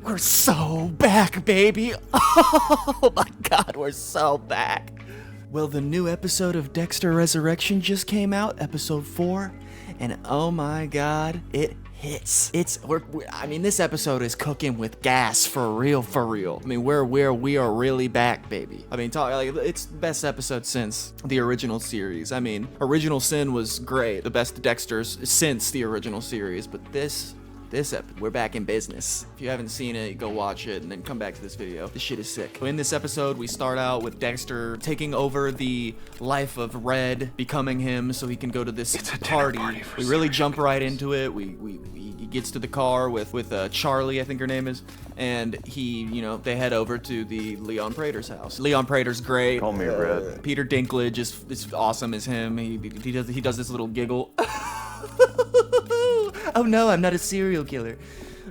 We're so back, baby. Oh my god, we're so back. Well, the new episode of Dexter Resurrection just came out, episode 4, and oh my god, it hits. This episode is cooking with gas for real. I mean, we are really back, baby. I mean, it's the best episode since the original series. I mean, Original Sin was great, the best Dexters since the original series, but this episode, we're back in business. If you haven't seen it, go watch it and then come back to this video. This shit is sick. In this episode, we start out with Dexter taking over the life of Red, becoming him so he can go to this party. We really jump right into it. He gets to the car with Charlie, I think her name is, and they head over to the Leon Prater's house. Leon Prater's great. Call me Red. Peter Dinklage is awesome as him. He does this little giggle. Oh no, I'm not a serial killer.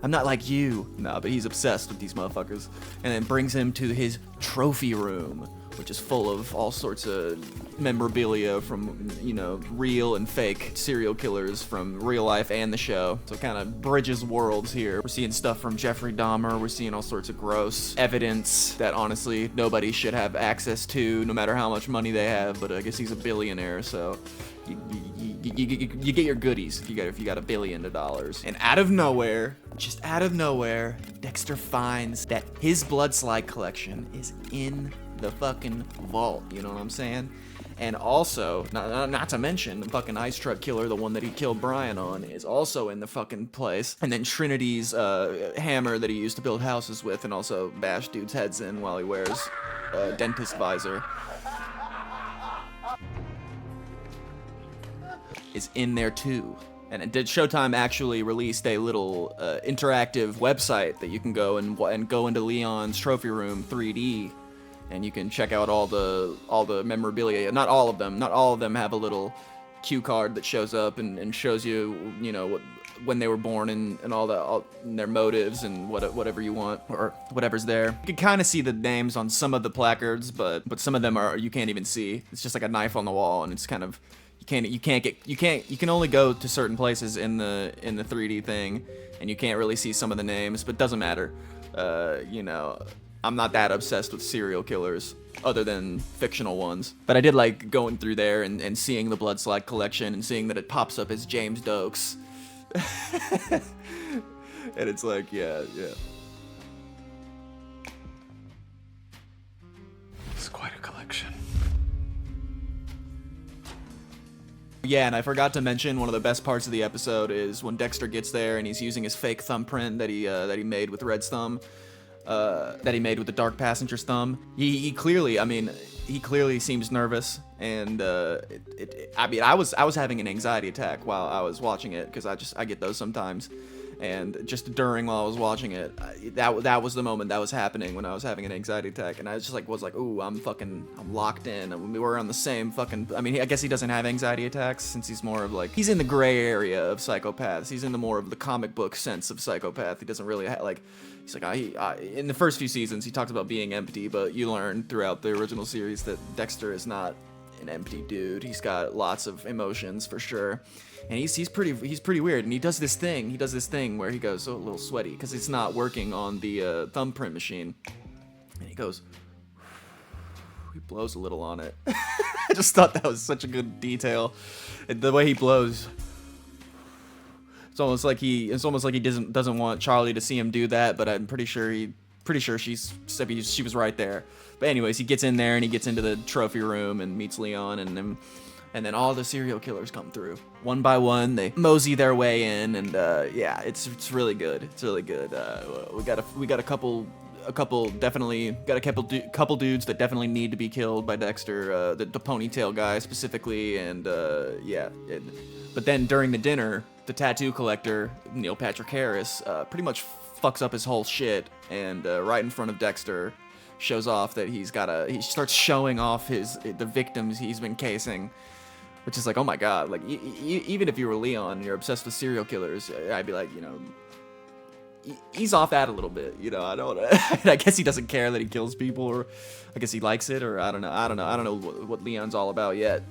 I'm not like you. Nah, but he's obsessed with these motherfuckers. And then brings him to his trophy room, which is full of all sorts of memorabilia from, real and fake serial killers from real life and the show. So it kind of bridges worlds here. We're seeing stuff from Jeffrey Dahmer. We're seeing all sorts of gross evidence that honestly nobody should have access to, no matter how much money they have. But I guess he's a billionaire, so you get your goodies if you got $1 billion. And just out of nowhere, Dexter finds that his blood slide collection is in the fucking vault. You know what I'm saying? And also, not to mention, the fucking ice truck killer, the one that he killed Brian on, is also in the fucking place. And then Trinity's hammer that he used to build houses with and also bash dudes' heads in while he wears a dentist visor is in there too. And Showtime actually released a little interactive website that you can go and go into Leon's trophy room 3D, and you can check out all the memorabilia. Not all of them have a little cue card that shows up and shows you when they were born and all their motives and whatever you want or whatever's there. You can kind of see the names on some of the placards, but some of them you can't even see. It's just like a knife on the wall, and it's kind of you can only go to certain places in the 3D thing, and you can't really see some of the names, but doesn't matter. I'm not that obsessed with serial killers other than fictional ones, but I did like going through there and seeing the blood slide collection and seeing that it pops up as James Dokes. And it's like, yeah. It's quite a collection. Yeah, and I forgot to mention one of the best parts of the episode is when Dexter gets there and he's using his fake thumbprint that he made with Red's thumb, that he made with the Dark Passenger's thumb. He clearly seems nervous, and I was having an anxiety attack while I was watching it because I get those sometimes. And just while I was watching it, that was the moment that was happening when I was having an anxiety attack, and I was like, ooh, I'm locked in. I mean, we're on the same fucking. I mean, I guess he doesn't have anxiety attacks since he's more of he's in the gray area of psychopaths. He's in the more of the comic book sense of psychopath. He doesn't really he's like, in the first few seasons he talks about being empty, but you learn throughout the original series that Dexter is not an empty dude. He's got lots of emotions for sure. And he's pretty weird, and he does this thing where he goes a little sweaty because it's not working on the thumbprint machine, and he blows a little on it. I just thought that was such a good detail, and the way he blows. It's almost like he doesn't want Charlie to see him do that, but I'm pretty sure she was right there. But anyways, he gets in there and he gets into the trophy room and meets Leon, and then all the serial killers come through. One by one, they mosey their way in, and it's really good. It's really good. We got a couple dudes that definitely need to be killed by Dexter. The ponytail guy specifically, and but then during the dinner, the tattoo collector Neil Patrick Harris pretty much fucks up his whole shit, and right in front of Dexter shows off that he starts showing off the victims he's been casing. Which is like, oh my god, like, even if you were Leon and you're obsessed with serial killers, I'd be like, ease off that a little bit, I don't I guess he doesn't care that he kills people, or I guess he likes it, or I don't know what Leon's all about yet.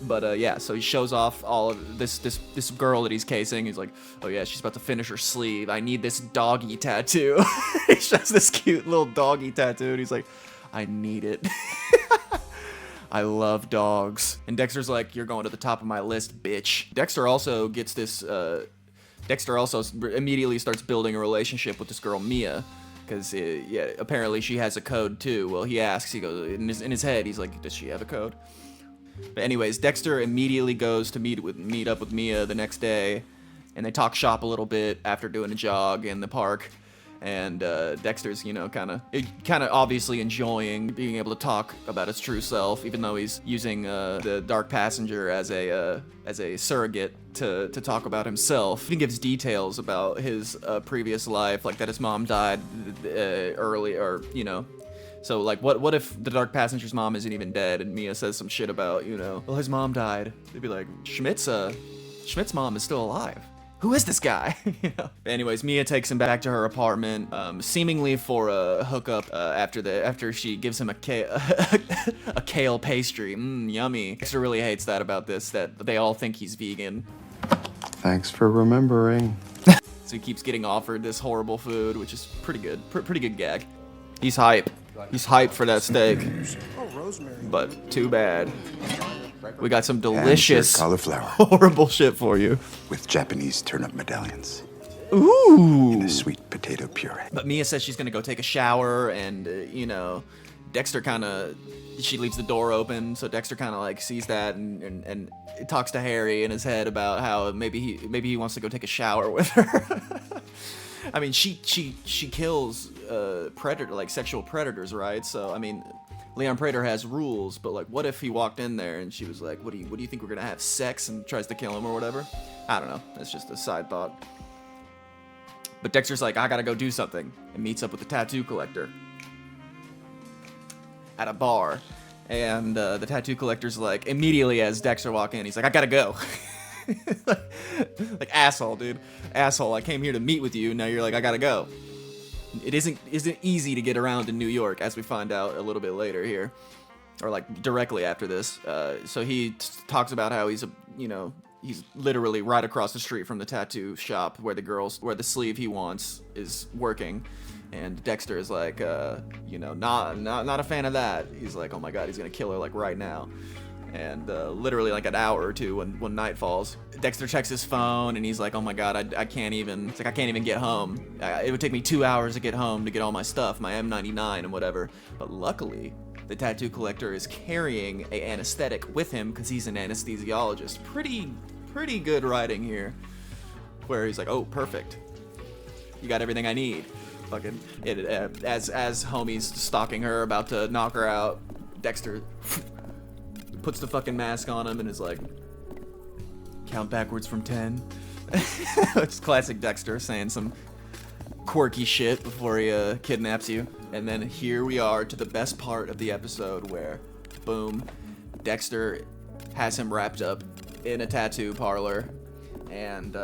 But yeah, so he shows off all of this girl that he's casing. He's like, oh yeah, she's about to finish her sleeve. I need this doggy tattoo. He shows this cute little doggy tattoo, and he's like, I need it. I love dogs. And Dexter's like, you're going to the top of my list, bitch. Dexter also gets this, Dexter also immediately starts building a relationship with this girl, Mia. Because, yeah, apparently she has a code too. Well, he asks, he goes, in his head, he's like, does she have a code? But anyways, Dexter immediately goes to meet up with Mia the next day. And they talk shop a little bit after doing a jog in the park. And Dexter's, you know, kind of obviously enjoying being able to talk about his true self, even though he's using the Dark Passenger as a surrogate to talk about himself. He gives details about his previous life, like that his mom died early, or you know. So like, what if the Dark Passenger's mom isn't even dead, and Mia says some shit about, you know, well, his mom died. They'd be like, Schmidt's mom is still alive. Who is this guy? You know? Anyways, Mia takes him back to her apartment, seemingly for a hookup after she gives him a kale pastry. Yummy. Dexter really hates that about this, that they all think he's vegan. Thanks for remembering. So he keeps getting offered this horrible food, which is pretty good. Pretty good gag. He's hype. He's hyped for that steak. But too bad. We got some delicious cauliflower horrible shit for you. with Japanese turnip medallions Ooh. and a sweet potato puree. But Mia says she's gonna go take a shower, and you know, Dexter she leaves the door open, so Dexter kind of like sees that and talks to Harry in his head about how maybe he wants to go take a shower with her. I mean, she kills sexual predators, right? So I mean, Leon Prater has rules, but like, what if he walked in there and she was like, what do you think we're gonna have sex, and tries to kill him or whatever? I don't know. That's just a side thought. But Dexter's like, I gotta go do something, and meets up with the tattoo collector at a bar. And the tattoo collector's like, immediately as Dexter walk in, he's like, I gotta go. Like, asshole, dude. Asshole, I came here to meet with you, now you're like, I gotta go. It isn't easy to get around in New York, as we find out a little bit later here, or like directly after this. So he talks about how he's literally right across the street from the tattoo shop where the sleeve he wants is working, and Dexter is like, not a fan of that. He's like, oh my god, he's gonna kill her like right now. And literally like an hour or two when night falls, Dexter checks his phone and he's like, oh my god, I can't even get home. It would take me 2 hours to get home to get all my stuff, my M99 and whatever. But luckily, the tattoo collector is carrying a anesthetic with him because he's an anesthesiologist. Pretty good writing here, where he's like, oh, perfect, you got everything I need. Fucking as homie's stalking her, about to knock her out, Dexter puts the fucking mask on him and is like, count backwards from 10. It's classic Dexter saying some quirky shit before he kidnaps you. And then here we are to the best part of the episode, where boom, Dexter has him wrapped up in a tattoo parlor and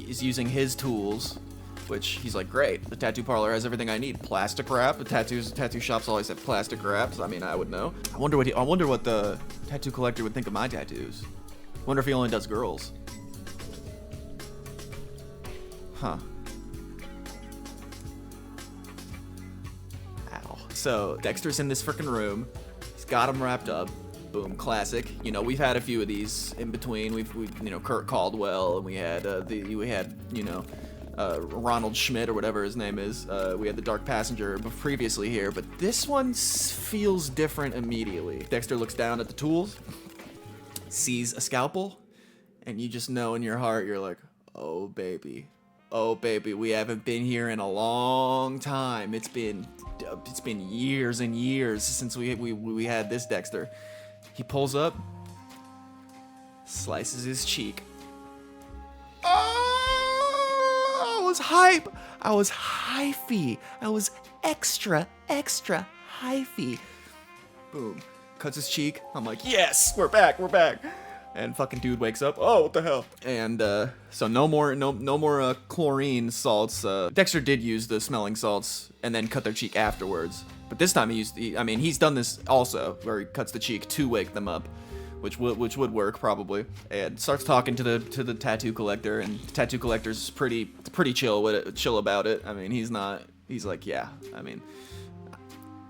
is using his tools, which he's like, great, the tattoo parlor has everything I need. Plastic wrap. The tattoo shops always have plastic wraps. I mean, I would know. I wonder what the tattoo collector would think of my tattoos. Wonder if he only does girls. Huh. Ow. So Dexter's in this freaking room. He's got him wrapped up. Boom, classic. You know, we've had a few of these in between. We've Kurt Caldwell, and we had Ronald Schmidt, or whatever his name is. We had the Dark Passenger previously here, but this one feels different immediately. Dexter looks down at the tools, sees a scalpel, and you just know in your heart, you're like, oh baby, we haven't been here in a long time. It's been years and years since we had this Dexter. He pulls up, slices his cheek. I was hype. I was hyphy. I was extra hyphy. Boom. Cuts his cheek. I'm like, yes, we're back. And fucking dude wakes up. Oh, what the hell? And so no more chlorine salts. Dexter did use the smelling salts and then cut their cheek afterwards. But this time he's done this also, where he cuts the cheek to wake them up. which would work probably, and starts talking to the tattoo collector, and the tattoo collector's pretty chill about it. I mean, he's like, yeah, I mean,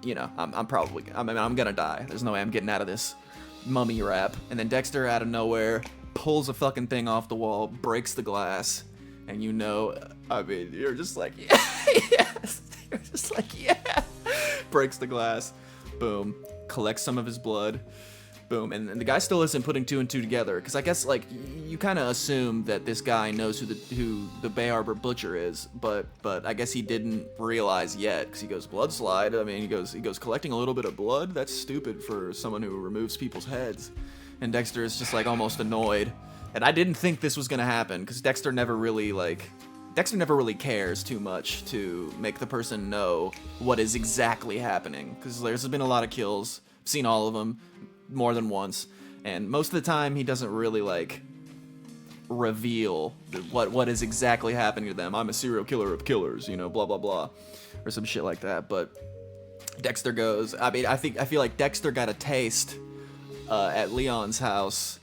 you know, I'm gonna die. There's no way I'm getting out of this mummy rap. And then Dexter out of nowhere pulls a fucking thing off the wall, breaks the glass, and you know, I mean, you're just like, yeah, yes, you're just like, yeah, breaks the glass, boom, collects some of his blood, boom, and the guy still isn't putting two and two together, because I guess, like, you kind of assume that this guy knows who the Bay Harbor Butcher is, but I guess he didn't realize yet, because he goes, blood slide. I mean, he goes collecting a little bit of blood. That's stupid for someone who removes people's heads. And Dexter is just like almost annoyed. And I didn't think this was gonna happen, because Dexter never really cares too much to make the person know what is exactly happening, because there's been a lot of kills. I've seen all of them more than once, and most of the time he doesn't really like reveal what is exactly happening to them. I'm a serial killer of killers, you know, blah blah blah, or some shit like that. But Dexter goes, I mean, I feel like Dexter got a taste at Leon's house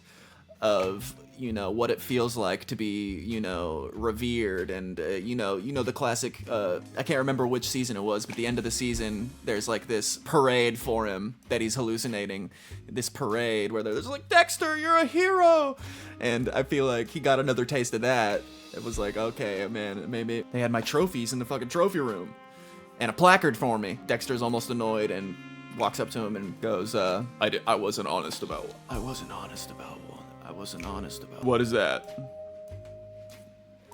of, you know, what it feels like to be, you know, revered, and you know the classic, I can't remember which season it was, but the end of the season, there's like this parade for him that he's hallucinating, this parade where there's like, Dexter, you're a hero, and I feel like he got another taste of that. It was like, okay, man, maybe they had my trophies in the fucking trophy room and a placard for me. Dexter's almost annoyed and walks up to him and goes, I wasn't honest about what is that?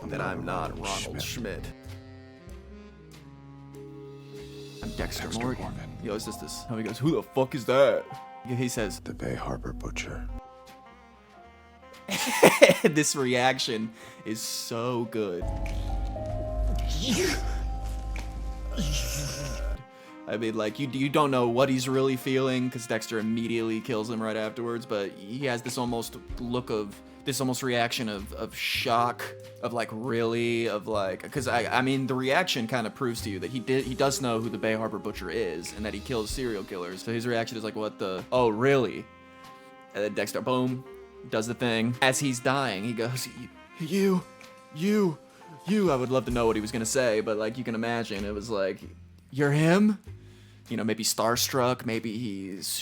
That I'm not Ronald Schmidt. I'm Dexter Morgan. He goes, this. Oh, he goes, who the fuck is that? He says, The Bay Harbor Butcher. this reaction is so good. I mean, like, you don't know what he's really feeling, because Dexter immediately kills him right afterwards, but he has this almost reaction of shock, of like, really, of like, because I mean, the reaction kind of proves to you that he does know who the Bay Harbor Butcher is, and that he kills serial killers. So his reaction is like, what the, oh really? And then Dexter, boom, does the thing. As he's dying, he goes, you, I would love to know what he was gonna say, but like, you can imagine, it was like, you're him? You know, maybe starstruck, maybe he's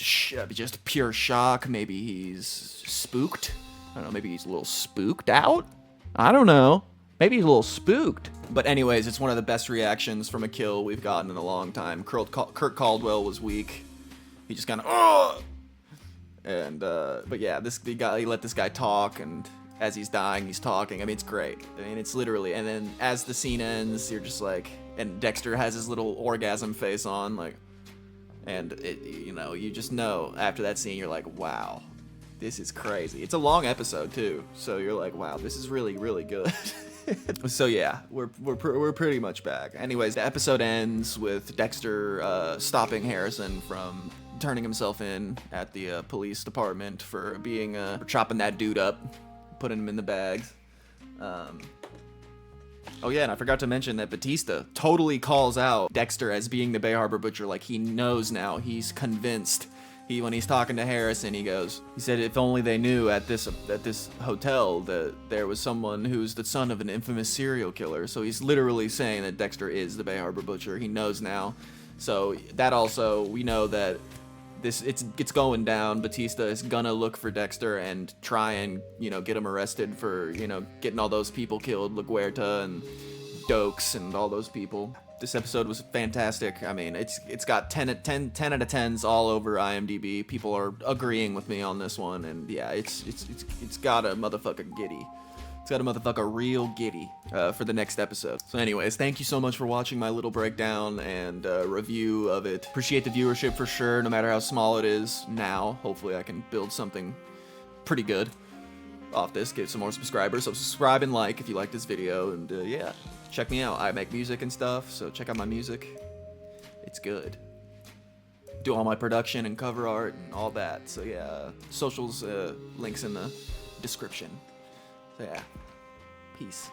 just pure shock, maybe he's spooked. I don't know, maybe he's a little spooked out? I don't know. Maybe he's a little spooked. But anyways, it's one of the best reactions from a kill we've gotten in a long time. Kurt Caldwell was weak. He just kind of, oh! And, but yeah, he let this guy talk, and as he's dying, he's talking. I mean, it's great. I mean, it's literally, and then as the scene ends, you're just like, and Dexter has his little orgasm face on, like, and it, you know, you just know after that scene, you're like, wow, this is crazy. It's a long episode too, so you're like, wow, this is really, really good. So yeah, we're pretty much back. Anyways, the episode ends with Dexter stopping Harrison from turning himself in at the police department for being for chopping that dude up, putting him in the bags. Oh yeah, and I forgot to mention that Batista totally calls out Dexter as being the Bay Harbor Butcher. Like, he knows now. He's convinced. When he's talking to Harrison, he said, if only they knew at this hotel that there was someone who's the son of an infamous serial killer. So he's literally saying that Dexter is the Bay Harbor Butcher. He knows now. So that also, we know that it's going down. Batista is gonna look for Dexter and try and, you know, get him arrested for, you know, getting all those people killed, LaGuerta and Dokes and all those people. This episode was fantastic. I mean, it's got 10 out of 10s all over IMDb. People are agreeing with me on this one, and yeah, it's got a motherfucker giddy. It's got a motherfucker real giddy for the next episode. So anyways, thank you so much for watching my little breakdown and review of it. Appreciate the viewership for sure, no matter how small it is now. Hopefully I can build something pretty good off this, get some more subscribers. So subscribe and like if you like this video, and yeah, check me out. I make music and stuff, so check out my music. It's good. Do all my production and cover art and all that. So yeah, socials, links in the description. So yeah, peace.